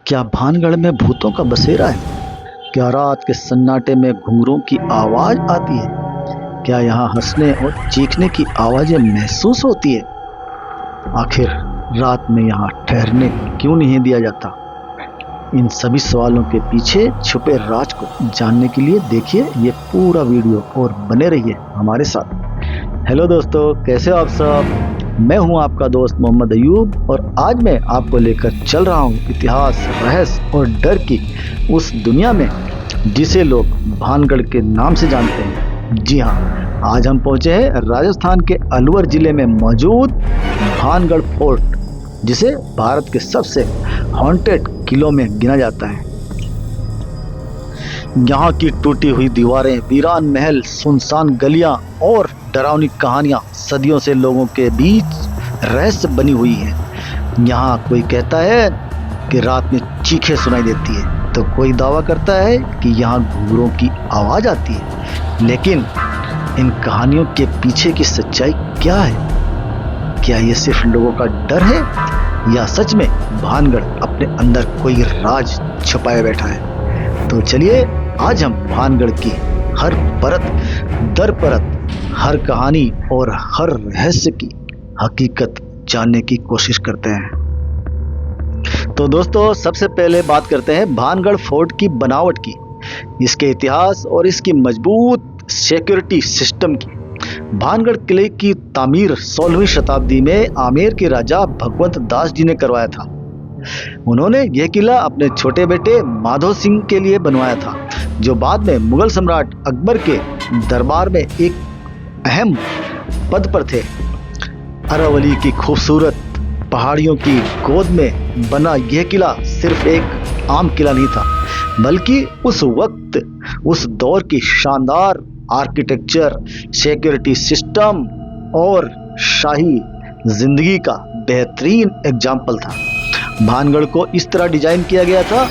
क्या भानगढ़ में भूतों का बसेरा है? क्या रात के सन्नाटे में घुंघरूं की आवाज आती है? क्या यहाँ हंसने और चीखने की आवाजें महसूस होती है? आखिर रात में यहाँ ठहरने क्यों नहीं दिया जाता? इन सभी सवालों के पीछे छुपे राज को जानने के लिए देखिए ये पूरा वीडियो और बने रहिए हमारे साथ। हेलो दोस्तों, कैसे हो आप सब? मैं हूं आपका दोस्त मोहम्मद अयूब और आज मैं आपको लेकर चल रहा हूं इतिहास, रहस्य और डर की उस दुनिया में जिसे लोग भानगढ़ के नाम से जानते हैं। जी हाँ, आज हम पहुंचे हैं राजस्थान के अलवर जिले में मौजूद भानगढ़ फोर्ट, जिसे भारत के सबसे हॉन्टेड किलों में गिना जाता है। यहाँ की टूटी हुई दीवारें, वीरान महल, सुनसान गलियां और डरावनी कहानियां सदियों से लोगों के बीच रहस्य बनी हुई हैं। यहाँ कोई कहता है कि रात में चीखें सुनाई देती है, तो कोई दावा करता है कि यहाँ घुंघरूओं की आवाज आती है। लेकिन इन कहानियों के पीछे की सच्चाई क्या है? क्या ये सिर्फ लोगों का डर है या सच में भानगढ़ अपने अंदर कोई राज छुपाए बैठा है? तो चलिए आज हम भानगढ़ की हर परत दर परत, हर कहानी और हर रहस्य की हकीकत जानने की कोशिश करते हैं। तो दोस्तों, सबसे पहले बात करते हैं भानगढ़ फोर्ट की बनावट की, इसके इतिहास और इसकी मजबूत सिक्योरिटी सिस्टम की। भानगढ़ किले की तामीर 16वीं शताब्दी में आमेर के राजा भगवंत दास जी ने करवाया था। उन्होंने यह किला अपने छोटे बेटे माधो सिंह के लिए बनवाया था, जो बाद में मुगल सम्राट अकबर के दरबार में एक अहम पद पर थे। अरावली की खूबसूरत पहाड़ियों की गोद में बना यह किला सिर्फ एक आम किला नहीं था, बल्कि उस वक्त उस दौर की शानदार आर्किटेक्चर, सिक्योरिटी सिस्टम और शाही जिंदगी का बेहतरीन एग्जाम्पल था। भानगढ़ को इस तरह डिजाइन किया गया था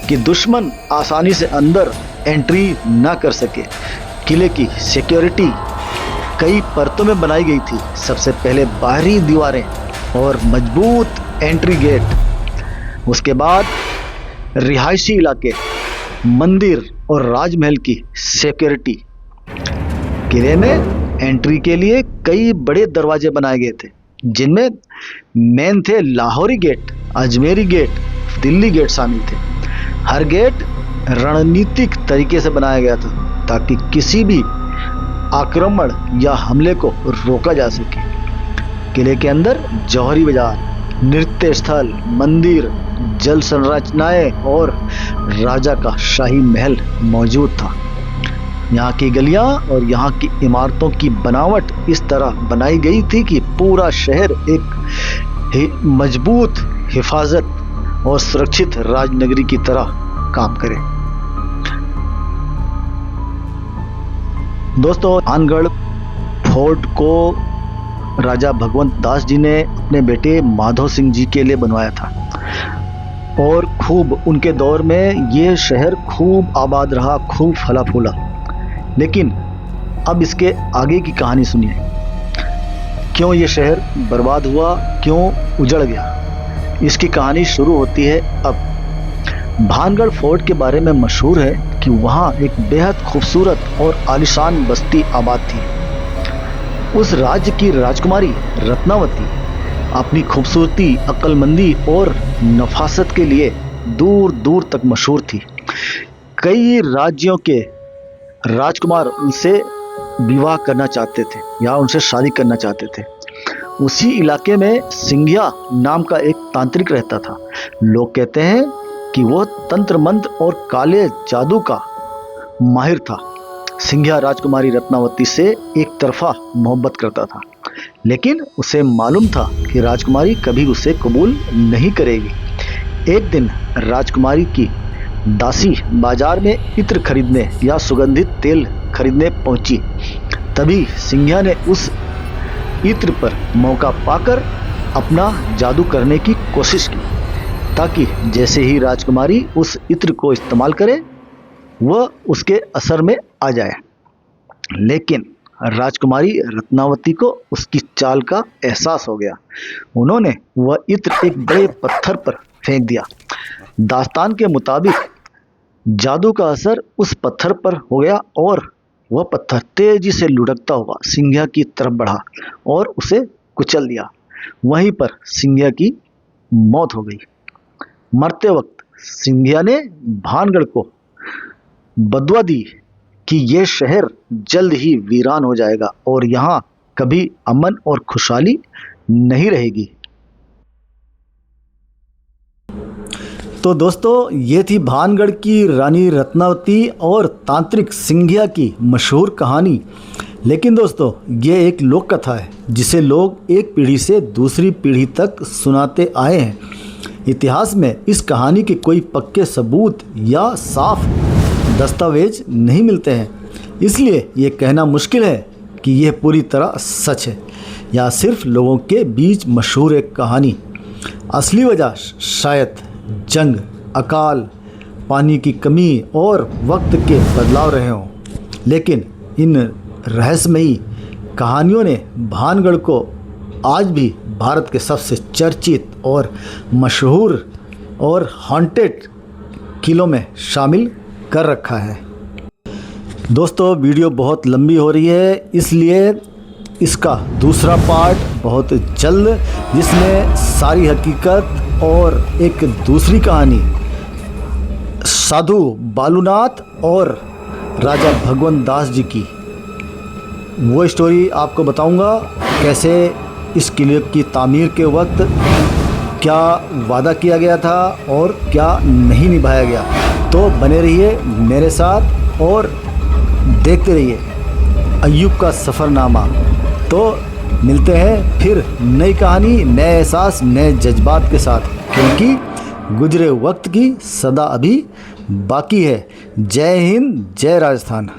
कि दुश्मन आसानी से अंदर एंट्री ना कर सके। किले की सिक्योरिटी कई परतों में बनाई गई थी। सबसे पहले बाहरी दीवारें और मजबूत एंट्री गेट, उसके बाद रिहायशी इलाके, मंदिर और राजमहल की सिक्योरिटी। किले में एंट्री के लिए कई बड़े दरवाजे बनाए गए थे, जिनमें मेन थे Lahori gate, Ajmeri gate, Delhi gate शामिल थे। हर गेट रणनीतिक तरीके से बनाया गया था ताकि किसी भी आक्रमण या हमले को रोका जा सके। किले के अंदर जौहरी बाजार, नृत्य स्थल, मंदिर, जल संरचनाएं और राजा का शाही महल मौजूद था। यहाँ की गलियां और यहाँ की इमारतों की बनावट इस तरह बनाई गई थी कि पूरा शहर एक मजबूत हिफाजत और सुरक्षित राजनगरी की तरह काम करे। दोस्तों, भानगढ़ फोर्ट को राजा भगवंत दास जी ने अपने बेटे माधो सिंह जी के लिए बनवाया था और खूब उनके दौर में ये शहर खूब आबाद रहा, खूब फला फूला। लेकिन अब इसके आगे की कहानी सुनिए। क्यों ये शहर बर्बाद हुआ, क्यों उजड़ गया? इसकी कहानी शुरू होती है अब। भानगढ़ फोर्ट के बारे में मशहूर है कि वहाँ एक बेहद खूबसूरत और आलीशान बस्ती आबाद थी। उस राज्य की राजकुमारी रत्नावती अपनी खूबसूरती, अक्लमंदी और नफासत के लिए दूर दूर तक मशहूर थी। कई राज्यों के राजकुमार उनसे विवाह करना चाहते थे या उनसे शादी करना चाहते थे। उसी इलाके में सिंघिया नाम का एक तांत्रिक रहता था। लोग कहते हैं कि वह तंत्र मंत्र और काले जादू का माहिर था। सिंघिया राजकुमारी रत्नावती से एक तरफा मोहब्बत करता था, लेकिन उसे मालूम था कि राजकुमारी कभी उसे कबूल नहीं करेगी। एक दिन राजकुमारी की दासी बाजार में इत्र खरीदने या सुगंधित तेल खरीदने पहुंची। तभी सिंघिया ने उस इत्र पर मौका पाकर अपना जादू करने की कोशिश की, ताकि जैसे ही राजकुमारी उस इत्र को इस्तेमाल करे वह उसके असर में आ जाए। लेकिन राजकुमारी रत्नावती को उसकी चाल का एहसास हो गया। उन्होंने वह इत्र एक बड़े पत्थर पर फेंक दिया। दास्तान के मुताबिक जादू का असर उस पत्थर पर हो गया और वह पत्थर तेजी से लुढ़कता हुआ सिंघिया की तरफ बढ़ा और उसे कुचल दिया। वहीं पर सिंघिया की मौत हो गई। मरते वक्त सिंघिया ने भानगढ़ को बदुआ दी कि यह शहर जल्द ही वीरान हो जाएगा और यहाँ कभी अमन और खुशहाली नहीं रहेगी। तो दोस्तों, ये थी भानगढ़ की रानी रत्नावती और तांत्रिक सिंघिया की मशहूर कहानी। लेकिन दोस्तों, ये एक लोक कथा है जिसे लोग एक पीढ़ी से दूसरी पीढ़ी तक सुनाते आए हैं। इतिहास में इस कहानी के कोई पक्के सबूत या साफ दस्तावेज नहीं मिलते हैं, इसलिए ये कहना मुश्किल है कि यह पूरी तरह सच है या सिर्फ लोगों के बीच मशहूर एक कहानी। असली वजह शायद जंग, अकाल, पानी की कमी और वक्त के बदलाव रहे हों। लेकिन इन रहस्यमयी कहानियों ने भानगढ़ को आज भी भारत के सबसे चर्चित और मशहूर और हॉन्टेड किलों में शामिल कर रखा है। दोस्तों, वीडियो बहुत लंबी हो रही है, इसलिए इसका दूसरा पार्ट बहुत जल्द, जिसमें सारी हकीकत और एक दूसरी कहानी साधु बालूनाथ और राजा भगवंत दास जी की, वो स्टोरी आपको बताऊंगा। कैसे इस किले की तामीर के वक्त क्या वादा किया गया था और क्या नहीं निभाया गया। तो बने रहिए मेरे साथ और देखते रहिए अय्यूब का सफ़रनामा। तो मिलते हैं फिर नई कहानी, नए एहसास, नए जज्बात के साथ, क्योंकि गुजरे वक्त की सदा अभी बाकी है। जय हिंद, जय राजस्थान।